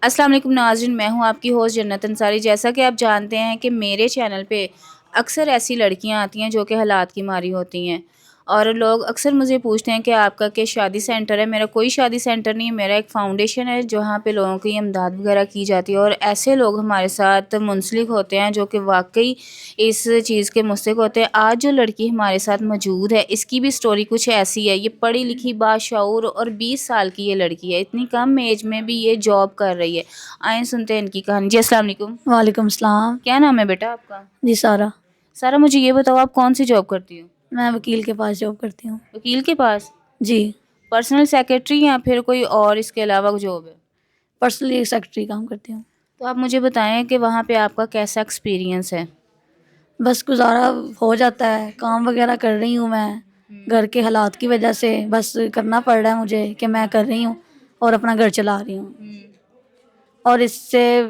السلام علیکم ناظرین، میں ہوں آپ کی ہوسٹ جنت انصاری۔ جیسا کہ آپ جانتے ہیں کہ میرے چینل پہ اکثر ایسی لڑکیاں آتی ہیں جو کہ حالات کی ماری ہوتی ہیں، اور لوگ اکثر مجھے پوچھتے ہیں کہ آپ کا کہ شادی سینٹر ہے؟ میرا کوئی شادی سینٹر نہیں ہے، میرا ایک فاؤنڈیشن ہے جہاں پہ لوگوں کی امداد وغیرہ کی جاتی ہے، اور ایسے لوگ ہمارے ساتھ منسلک ہوتے ہیں جو کہ واقعی اس چیز کے مستحق ہوتے ہیں۔ آج جو لڑکی ہمارے ساتھ موجود ہے، اس کی بھی سٹوری کچھ ایسی ہے۔ یہ پڑھی لکھی باشعور اور 20 سال کی یہ لڑکی ہے، اتنی کم ایج میں بھی یہ جاب کر رہی ہے۔ آئیں سنتے ہیں ان کی کہانی۔ جی السلام علیکم۔ وعلیکم السلام۔ کیا نام ہے بیٹا آپ کا؟ جی سارا۔ سارا، مجھے یہ بتاؤ آپ کون سی جاب کرتی ہو؟ میں وکیل کے پاس جاب کرتی ہوں۔ وکیل کے پاس؟ جی، پرسنل سیکرٹری یا پھر کوئی اور اس کے علاوہ جاب ہے؟ پرسنلی سیکرٹری کام کرتی ہوں۔ تو آپ مجھے بتائیں کہ وہاں پہ آپ کا کیسا ایکسپیرینس ہے؟ بس گزارا ہو جاتا ہے، کام وغیرہ کر رہی ہوں میں، گھر کے حالات کی وجہ سے بس کرنا پڑ رہا ہے مجھے کہ میں کر رہی ہوں اور اپنا گھر چلا رہی ہوں، اور اس سے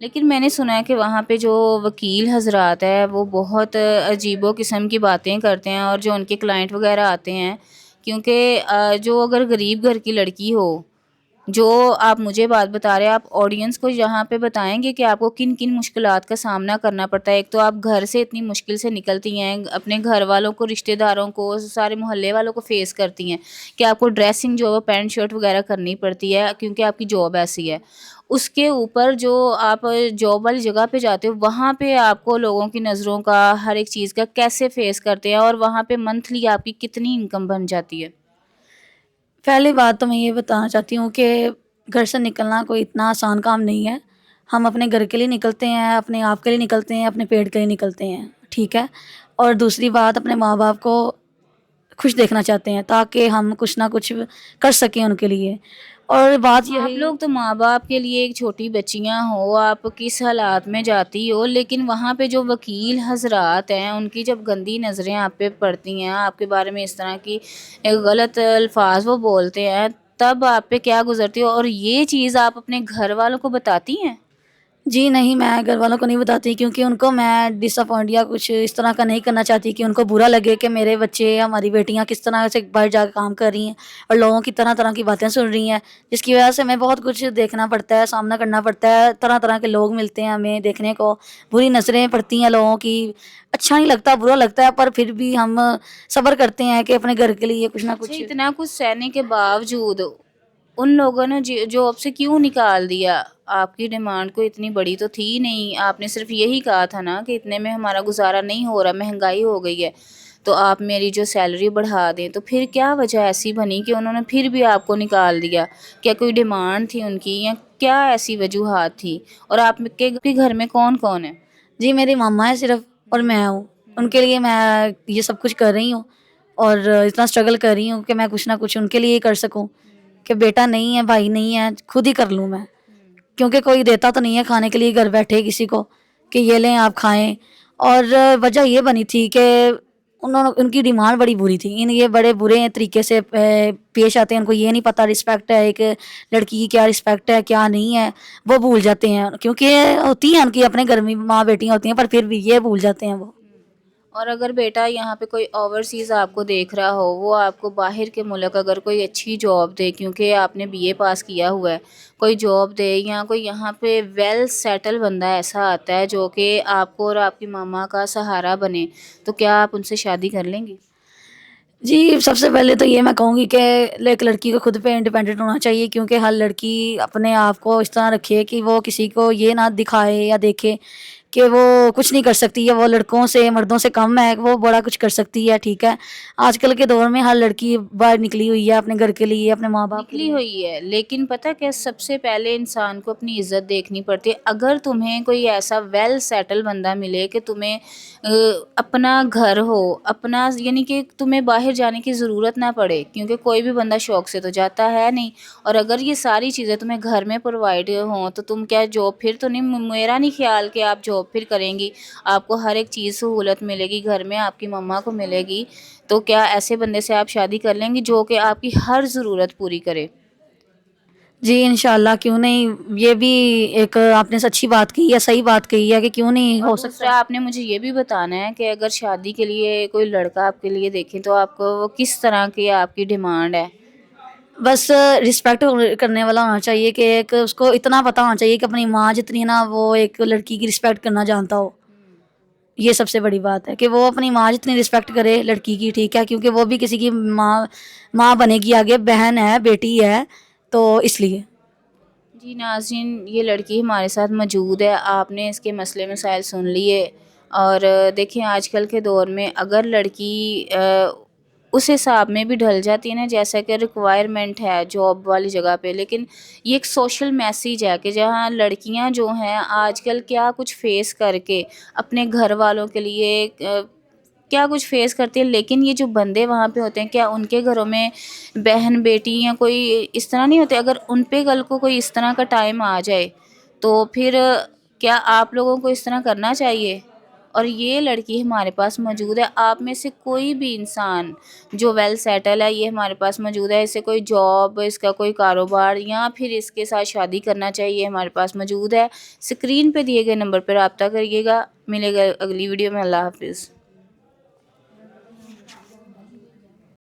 لیکن میں نے سنا ہے کہ وہاں پہ جو وکیل حضرات ہیں وہ بہت عجیب و قسم کی باتیں کرتے ہیں، اور جو ان کے کلائنٹ وغیرہ آتے ہیں، کیونکہ جو اگر غریب گھر کی لڑکی ہو، جو آپ مجھے بات بتا رہے ہیں، آپ آڈینس کو یہاں پہ بتائیں گے کہ آپ کو کن کن مشکلات کا سامنا کرنا پڑتا ہے۔ ایک تو آپ گھر سے اتنی مشکل سے نکلتی ہیں، اپنے گھر والوں کو، رشتہ داروں کو، سارے محلے والوں کو فیس کرتی ہیں کہ آپ کو ڈریسنگ جو ہے پینٹ شرٹ وغیرہ کرنی پڑتی ہے کیونکہ آپ کی جاب ایسی ہے۔ اس کے اوپر جو آپ جاب والی جگہ پہ جاتے ہو، وہاں پہ آپ کو لوگوں کی نظروں کا، ہر ایک چیز کا کیسے فیس کرتے ہیں، اور وہاں پہ منتھلی آپ کی کتنی انکم بن جاتی ہے؟ پہلی بات تو میں یہ بتانا چاہتی ہوں کہ گھر سے نکلنا کوئی اتنا آسان کام نہیں ہے۔ ہم اپنے گھر کے لیے نکلتے ہیں، اپنے آپ کے لیے نکلتے ہیں، اپنے پیٹ کے لیے نکلتے ہیں، ٹھیک ہے؟ اور دوسری بات، اپنے ماں باپ کو خوش دیکھنا چاہتے ہیں تاکہ ہم کچھ نہ کچھ کر سکیں ان کے لیے، اور بات آپ یہی لوگ تو ماں باپ کے لیے ایک چھوٹی بچیاں ہو، آپ کس حالات میں جاتی ہو، لیکن وہاں پہ جو وکیل حضرات ہیں ان کی جب گندی نظریں آپ پہ پڑتی ہیں، آپ کے بارے میں اس طرح کی غلط الفاظ وہ بولتے ہیں، تب آپ پہ کیا گزرتی ہو؟ اور یہ چیز آپ اپنے گھر والوں کو بتاتی ہیں؟ جی نہیں، میں گھر والوں کو نہیں بتاتی کیونکہ ان کو میں ڈس اپوائنٹ یا کچھ اس طرح کا نہیں کرنا چاہتی کہ ان کو برا لگے کہ میرے بچے، ہماری بیٹیاں کس طرح سے باہر جا کے کام کر رہی ہیں اور لوگوں کی طرح طرح کی باتیں سن رہی ہیں، جس کی وجہ سے ہمیں بہت کچھ دیکھنا پڑتا ہے، سامنا کرنا پڑتا ہے، طرح طرح کے لوگ ملتے ہیں ہمیں دیکھنے کو، بری نظریں پڑتی ہیں لوگوں کی، اچھا نہیں لگتا، برا لگتا ہے، پر پھر بھی ہم صبر کرتے ہیں کہ اپنے گھر کے لیے کچھ نہ اچھا، کچھ۔ اتنا کچھ سہنے کے باوجود ان لوگوں نے جاب سے کیوں نکال دیا؟ آپ کی ڈیمانڈ کو اتنی بڑی تو تھی نہیں، آپ نے صرف یہی کہا تھا نا کہ اتنے میں ہمارا گزارا نہیں ہو رہا، مہنگائی ہو گئی ہے، تو آپ میری جو سیلری بڑھا دیں۔ تو پھر کیا وجہ ایسی بنی کہ انہوں نے پھر بھی آپ کو نکال دیا؟ کیا کوئی ڈیمانڈ تھی ان کی، یا کیا ایسی وجوہات تھی؟ اور آپ کے گھر میں کون کون ہے؟ جی میری ماما ہے صرف، اور میں ہوں، ان کے لیے میں یہ سب کچھ کر رہی ہوں، اور اتنا اسٹرگل کر رہی ہوں کہ میں کچھ نہ کچھ ان کے لیے کر سکوں، کہ بیٹا نہیں ہے، بھائی نہیں ہے، خود ہی کر لوں میں، کیونکہ کوئی دیتا تو نہیں ہے کھانے کے لیے گھر بیٹھے کسی کو کہ یہ لیں آپ کھائیں۔ اور وجہ یہ بنی تھی کہ ان کی ڈیمانڈ بڑی بری تھی، یہ بڑے برے طریقے سے پیش آتے ہیں، ان کو یہ نہیں پتہ رسپیکٹ ہے ایک لڑکی کی، کیا رسپیکٹ ہے کیا نہیں ہے، وہ بھول جاتے ہیں، کیونکہ ہوتی ہیں ان کی اپنے گھر میں ماں بیٹیاں ہوتی ہیں، پر پھر بھی یہ بھول جاتے ہیں وہ۔ اور اگر بیٹا یہاں پہ کوئی اوورسیز آپ کو دیکھ رہا ہو، وہ آپ کو باہر کے ملک اگر کوئی اچھی جاب دے، کیونکہ آپ نے بی اے پاس کیا ہوا ہے، کوئی جاب دے، یا کوئی یہاں پہ ویل سیٹل بندہ ایسا آتا ہے جو کہ آپ کو اور آپ کی ماما کا سہارا بنے، تو کیا آپ ان سے شادی کر لیں گی؟ جی سب سے پہلے تو یہ میں کہوں گی کہ ایک لڑکی کو خود پہ انڈیپینڈنٹ ہونا چاہیے، کیونکہ ہر لڑکی اپنے آپ کو اس طرح رکھے کہ وہ کسی کو یہ نہ دکھائے یا دیکھے کہ وہ کچھ نہیں کر سکتی ہے، وہ لڑکوں سے، مردوں سے کم ہے، وہ بڑا کچھ کر سکتی ہے، ٹھیک ہے؟ آج کل کے دور میں ہر لڑکی باہر نکلی ہوئی ہے اپنے گھر کے لیے، اپنے ماں باپ کے نکلی لیے۔ ہوئی ہے، لیکن پتہ کیا، سب سے پہلے انسان کو اپنی عزت دیکھنی پڑتی ہے۔ اگر تمہیں کوئی ایسا ویل سیٹل بندہ ملے کہ تمہیں اپنا گھر ہو، اپنا، یعنی کہ تمہیں باہر جانے کی ضرورت نہ پڑے، کیونکہ کوئی بھی بندہ شوق سے تو جاتا ہے نہیں، اور اگر یہ ساری چیزیں تمہیں گھر میں پرووائڈ ہوں، تو تم کیا جاب پھر تو نہیں، میرا نہیں خیال کہ آپ جاب پھر کریں گی، آپ کو ہر ایک چیز سہولت ملے گی، گھر میں آپ کی مما کو ملے گی، تو کیا ایسے بندے سے آپ شادی کر لیں گی جو کہ آپ کی ہر ضرورت پوری کرے؟ جی انشاءاللہ، کیوں نہیں، یہ بھی ایک آپ نے اچھی بات کی ہے، صحیح بات کہی ہے کہ کیوں نہیں اور ہو سکتا ہے۔ دوسرا، آپ نے مجھے یہ بھی بتانا ہے کہ اگر شادی کے لیے کوئی لڑکا آپ کے لیے دیکھیں تو آپ کو وہ کس طرح کی آپ کی ڈیمانڈ ہے؟ بس رسپیکٹ کرنے والا ہونا چاہیے کہ ایک اس کو اتنا پتہ ہونا چاہیے کہ اپنی ماں جتنی نا وہ ایک لڑکی کی رسپیکٹ کرنا جانتا ہو. یہ سب سے بڑی بات ہے کہ وہ اپنی ماں جتنی رسپیکٹ کرے لڑکی کی, ٹھیک ہے, کیونکہ وہ بھی کسی کی ماں بنے گی آگے, بہن ہے, بیٹی ہے, تو اس لیے. جی ناظرین, یہ لڑکی ہمارے ساتھ موجود ہے, آپ نے اس کے مسئلے مسائل سن لیے. اور دیکھیں آج کل کے دور میں اگر لڑکی اس حساب میں بھی ڈھل جاتی ہے نا جیسا کہ ریکوائرمنٹ ہے جاب والی جگہ پہ, لیکن یہ ایک سوشل میسیج ہے کہ جہاں لڑکیاں جو ہیں آج کل کیا کچھ فیس کر کے اپنے گھر والوں کے لیے کیا کچھ فیس کرتی ہیں, لیکن یہ جو بندے وہاں پہ ہوتے ہیں کیا ان کے گھروں میں بہن بیٹی یا کوئی اس طرح نہیں ہوتے؟ اگر ان پہ کل کو کوئی اس طرح کا ٹائم آ جائے تو پھر کیا آپ لوگوں کو اس طرح کرنا چاہیے؟ اور یہ لڑکی ہمارے پاس موجود ہے, آپ میں سے کوئی بھی انسان جو ویل سیٹل ہے یہ ہمارے پاس موجود ہے, اسے کوئی جاب, اس کا کوئی کاروبار یا پھر اس کے ساتھ شادی کرنا چاہیے, ہمارے پاس موجود ہے. اسکرین پہ دیے گئے نمبر پہ رابطہ کریے گا. ملے گا اگلی ویڈیو میں. اللہ حافظ.